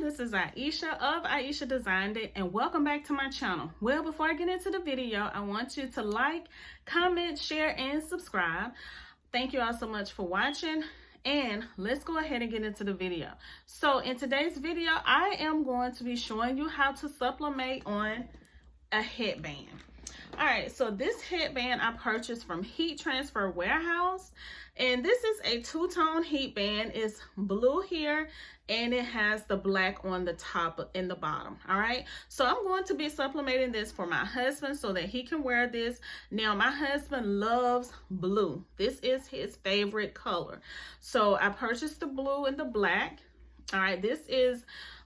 this is Ieasha of Ieasha Designed It, and welcome back to my channel. Well, before I get into the video, I want you to like, comment, share, and subscribe. Thank you all so much for watching, and let's go ahead and get into the video. So in today's video, I am going to be showing you how to sublimate on a headband. All right, so this headband I purchased from Heat Transfer Warehouse, and this is a two-tone heat band. It's blue here and it has the black on the top and the bottom. All right, so I'm going to be sublimating this for my husband so that he can wear this. Now my husband loves blue. This is his favorite color, so I purchased the blue and the black. All right, this is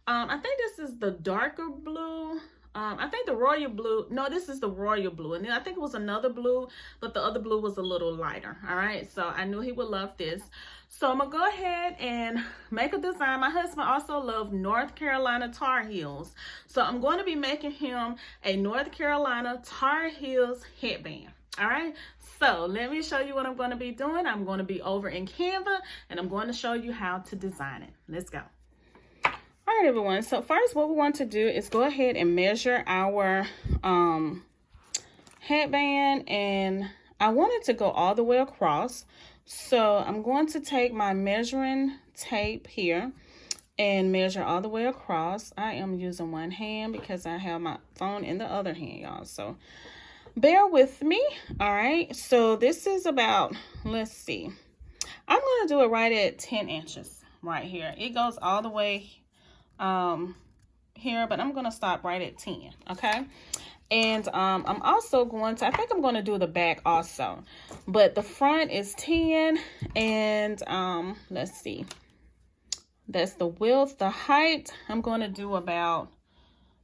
I think this is the darker blue. I think the royal blue, no, this is the royal blue. And then I think it was another blue, but the other blue was a little lighter. All right, so I knew he would love this. So I'm gonna go ahead and make a design. My husband also loves North Carolina Tar Heels. So I'm going to be making him a North Carolina Tar Heels headband. All right, so let me show you what I'm gonna be doing. I'm gonna be over in Canva and I'm going to show you how to design it. Let's go. All right, everyone, so first what we want to do is go ahead and measure our headband, and I want it to go all the way across. So I'm going to take my measuring tape here and measure all the way across. I am using one hand because I have my phone in the other hand, y'all, so bear with me. All right, so this is about, let's see, I'm going to do it right at 10 inches right here. It goes all the way here, but I'm going to stop right at 10. Okay, and I'm also going to, I think I'm going to do the back also, but the front is 10, and let's see, that's the width. The height I'm going to do about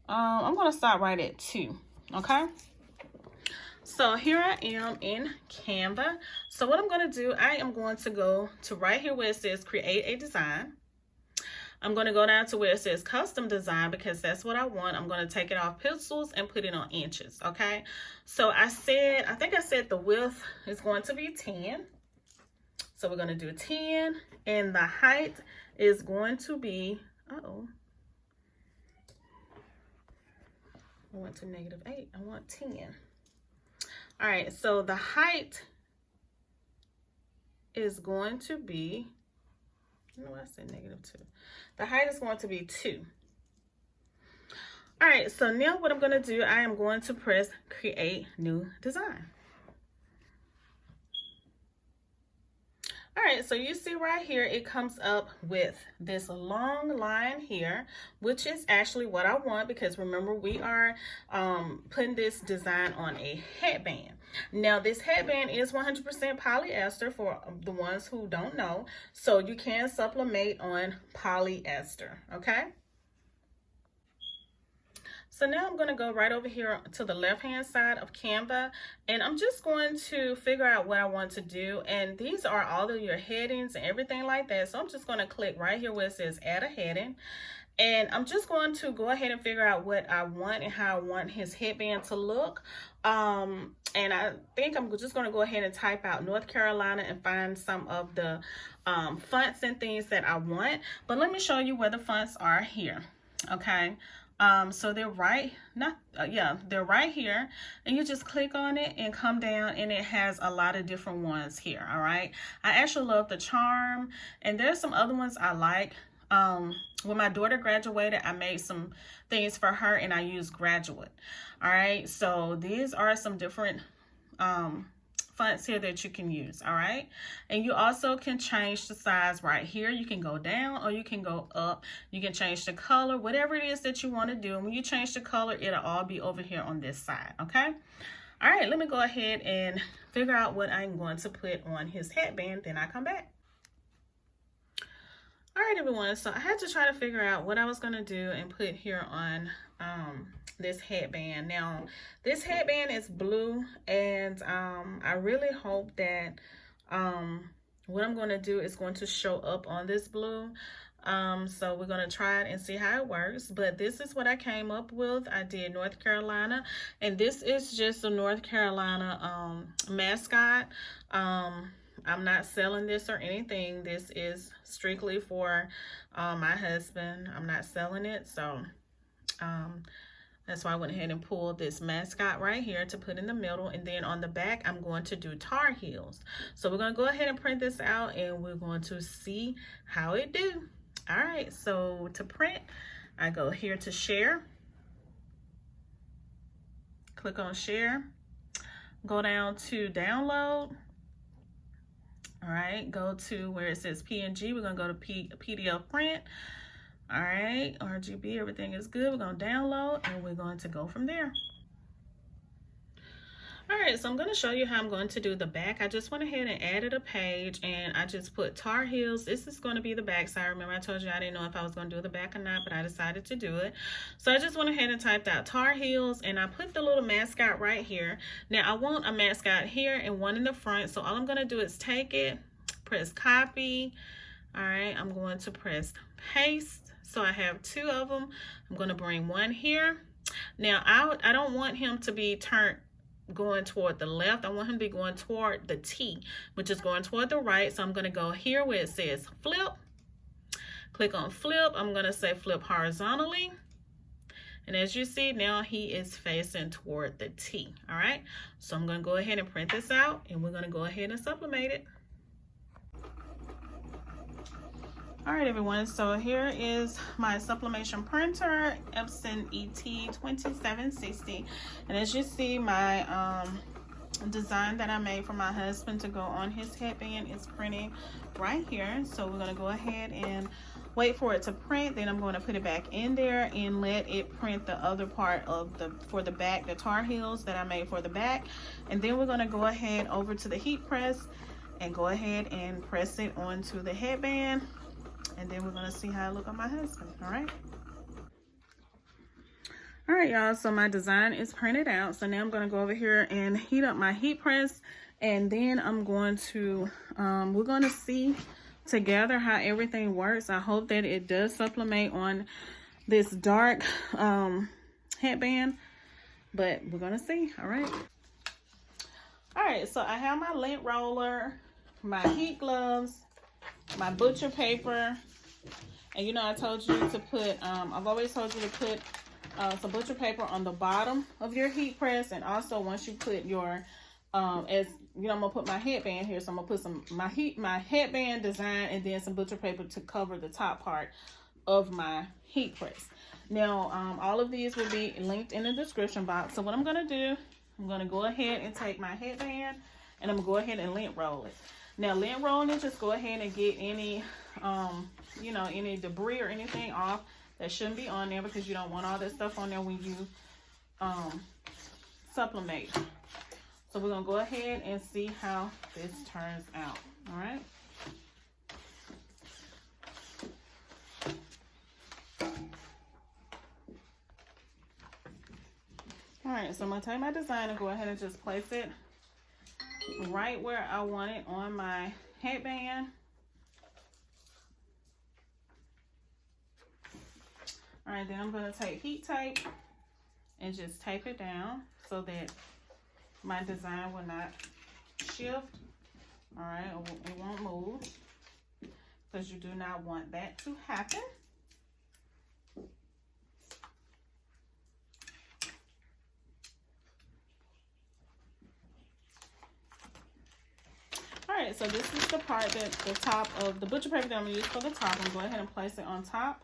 I'm going to stop right at 2. Okay, so here I am in Canva. So what I'm going to do, I am going to go to right here where it says create a design. I'm going to go down to where it says custom design because that's what I want. I'm going to take it off pixels and put it on inches. Okay, so I think I said the width is going to be 10. So we're going to do 10, and the height is going to be, I went to -8. I want 10. All right, so the height is going to be, no, I said -2. The height is going to be 2. All right, so now what I'm going to do, I am going to press create new design. All right, so you see right here, it comes up with this long line here, which is actually what I want because remember, we are putting this design on a headband. Now, this headband is 100% polyester for the ones who don't know, so you can sublimate on polyester, okay? So now I'm going to go right over here to the left-hand side of Canva, and I'm just going to figure out what I want to do. And these are all of your headings and everything like that. So I'm just going to click right here where it says add a heading. And I'm just going to go ahead and figure out what I want and how I want his headband to look. And I think I'm just going to go ahead and type out North Carolina and find some of the fonts and things that I want. But let me show you where the fonts are here. Okay. So they're right, they're right here, and you just click on it and come down, and it has a lot of different ones here. All right, I actually love the Charm, and there's some other ones I like. When my daughter graduated, I made some things for her and I used Graduate. All right, so these are some different fonts here that you can use. All right, and you also can change the size right here. You can go down or you can go up. You can change the color, whatever it is that you want to do. And when you change the color, it'll all be over here on this side. Okay, all right, let me go ahead and figure out what I'm going to put on his headband, then I come back. All right, everyone, so I had to try to figure out what I was going to do and put here on this headband. Now, this headband is blue, and I really hope that what I'm going to do is going to show up on this blue. So we're going to try it and see how it works. But this is what I came up with. I did North Carolina, and this is just a North Carolina mascot. I'm not selling this or anything. This is strictly for my husband. I'm not selling it, so that's why I went ahead and pulled this mascot right here to put in the middle. And then on the back, I'm going to do tar heels. So we're going to go ahead and print this out, and we're going to see how it do. All right, so to print, I go here to share. Click on share. Go down to download. All right, go to where it says PNG. We're going to go to PDF print. All right, RGB, everything is good. We're going to download, and we're going to go from there. All right, so I'm going to show you how I'm going to do the back. I just went ahead and added a page, and I just put tar heels. This is going to be the back side. Remember, I told you I didn't know if I was going to do the back or not, but I decided to do it. So I just went ahead and typed out tar heels, and I put the little mascot right here. Now, I want a mascot here and one in the front, so all I'm going to do is take it, press copy. All right, I'm going to press paste. So I have two of them. I'm going to bring one here. Now, I don't want him to be going toward the left. I want him to be going toward the T, which is going toward the right. So I'm going to go here where it says flip. Click on flip. I'm going to say flip horizontally. And as you see, now he is facing toward the T. All right. So I'm going to go ahead and print this out, and we're going to go ahead and sublimate it. All right, everyone, so here is my sublimation printer, Epson ET2760. And as you see, my design that I made for my husband to go on his headband is printing right here. So we're going to go ahead and wait for it to print. Then I'm going to put it back in there and let it print the other part of for the back, the tar heels that I made for the back. And then we're going to go ahead over to the heat press and go ahead and press it onto the headband. And then we're going to see how it look on my husband. All right. All right, y'all. So my design is printed out. So now I'm going to go over here and heat up my heat press. And then I'm going to, we're going to see together how everything works. I hope that it does sublimate on this dark headband. But we're going to see. All right. All right. So I have my lint roller, my heat gloves, my butcher paper, and you know I told you to put I've always told you to put some butcher paper on the bottom of your heat press. And also once you put your as you know, I'm gonna put my headband here, so I'm gonna put some my headband design and then some butcher paper to cover the top part of my heat press. Now all of these will be linked in the description box. So what I'm gonna do, I'm gonna go ahead and take my headband and I'm gonna go ahead and lint roll it. Now, lint rolling it, just go ahead and get any, you know, any debris or anything off that shouldn't be on there, because you don't want all that stuff on there when you sublimate. So we're going to go ahead and see how this turns out. All right. All right, so I'm going to take my design and go ahead and just place it right where I want it on my headband. All right, then I'm going to take heat tape and just tape it down so that my design will not shift. All right, it won't move, because you do not want that to happen. Alright, so this is the part that the top of the butcher paper that I'm going to use for the top. I'm going to go ahead and place it on top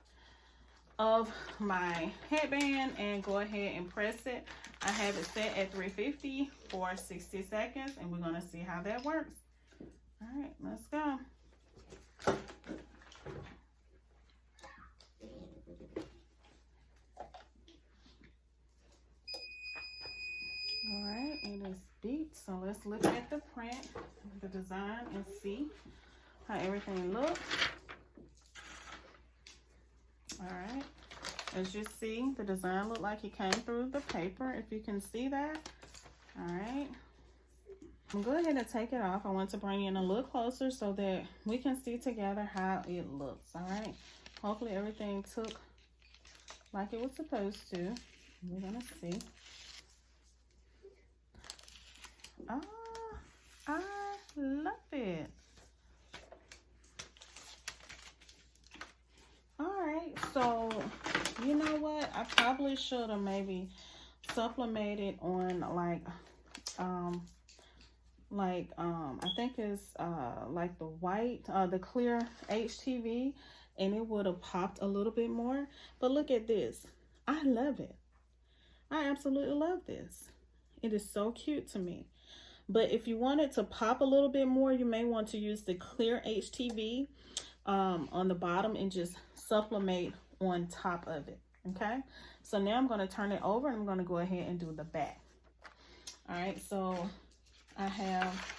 of my headband and go ahead and press it. I have it set at 350 for 60 seconds, and we're going to see how that works. Alright, let's go. Alright, it is beat. So let's look at the print, the design, and see how everything looks. Alright, as you see, the design looked like it came through the paper, if you can see that. Alright, I'm going to go ahead and take it off. I want to bring in a little closer so that we can see together how it looks. Alright, hopefully everything took like it was supposed to. We're going to see. Oh, I love it. So, you know what? I probably should have maybe sublimated on I think it's like the white, the clear HTV, and it would have popped a little bit more. But look at this. I love it. I absolutely love this. It is so cute to me. But if you want it to pop a little bit more, you may want to use the clear HTV on the bottom and just sublimate on top of it. Okay, so now I'm going to turn it over and I'm going to go ahead and do the back. All right, so I have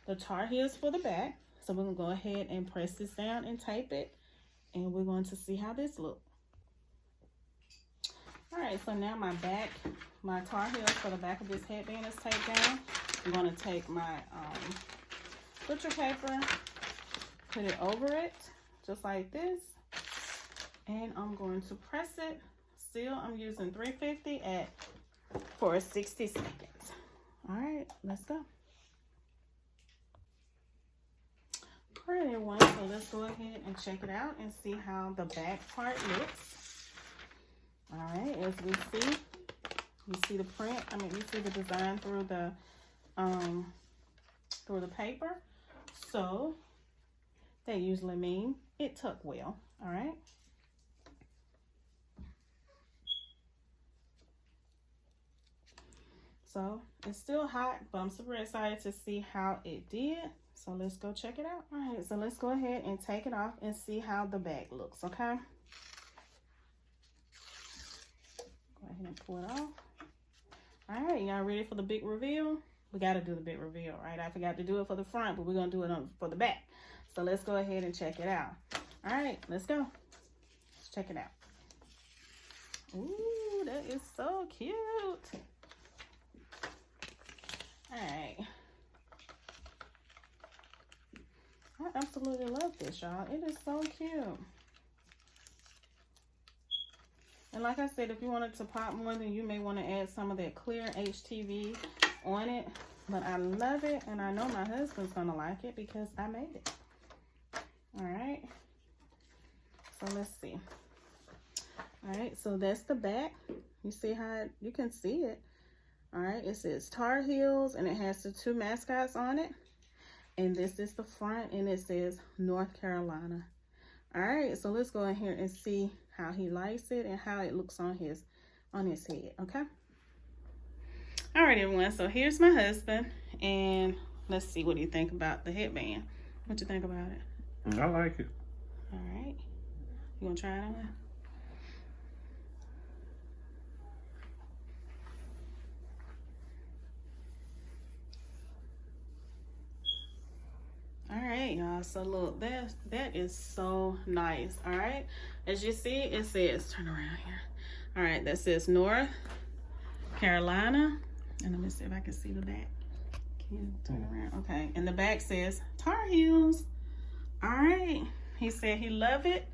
the tar heels for the back. So we're going to go ahead and press this down and tape it, and we're going to see how this looks. All right, so now my tar heels for the back of this headband is taped down. I'm going to take my butcher paper, put it over it, just like this, and I'm going to press it. Still, I'm using 350 for 60 seconds. All right, let's go. All right, everyone, so let's go ahead and check it out and see how the back part looks. All right, as we see, you see the print. I mean, you see the design through the paper. So that usually means it tucked well. All right. So it's still hot, but I'm super excited to see how it did. So let's go check it out. All right, so let's go ahead and take it off and see how the back looks, okay? Go ahead and pull it off. All right, y'all ready for the big reveal? We got to do the big reveal, right? I forgot to do it for the front, but we're going to do it for the back. So let's go ahead and check it out. All right, let's go. Let's check it out. Ooh, that is so cute. All right. I absolutely love this, y'all. It is so cute. And like I said, if you want it to pop more, then you may want to add some of that clear HTV on it. But I love it, and I know my husband's going to like it because I made it. All right. So let's see. All right, so that's the back. You see how you can see it. All right, it says Tar Heels, and it has the 2 mascots on it. And this is the front, and it says North Carolina. All right, so let's go in here and see how he likes it and how it looks on his head, okay? All right, everyone, so here's my husband, and let's see what you think about the headband. What you think about it? I like it. All right, you gonna try it on? All right, y'all, so look, that is so nice. All right, as you see, it says, turn around here. All right, that says North Carolina, and let me see if I can see the back. Can you turn around? Okay, and the back says Tar Heels. All right, he said he love it.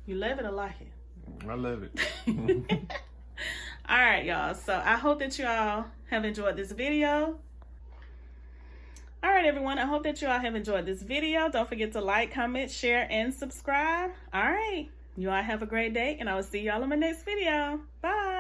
You love it or like it? I love it. All right, y'all, so I hope that you all have enjoyed this video. All right, everyone, I hope that you all have enjoyed this video. Don't forget to like, comment, share, and subscribe. All right, you all have a great day, and I will see y'all in my next video. Bye.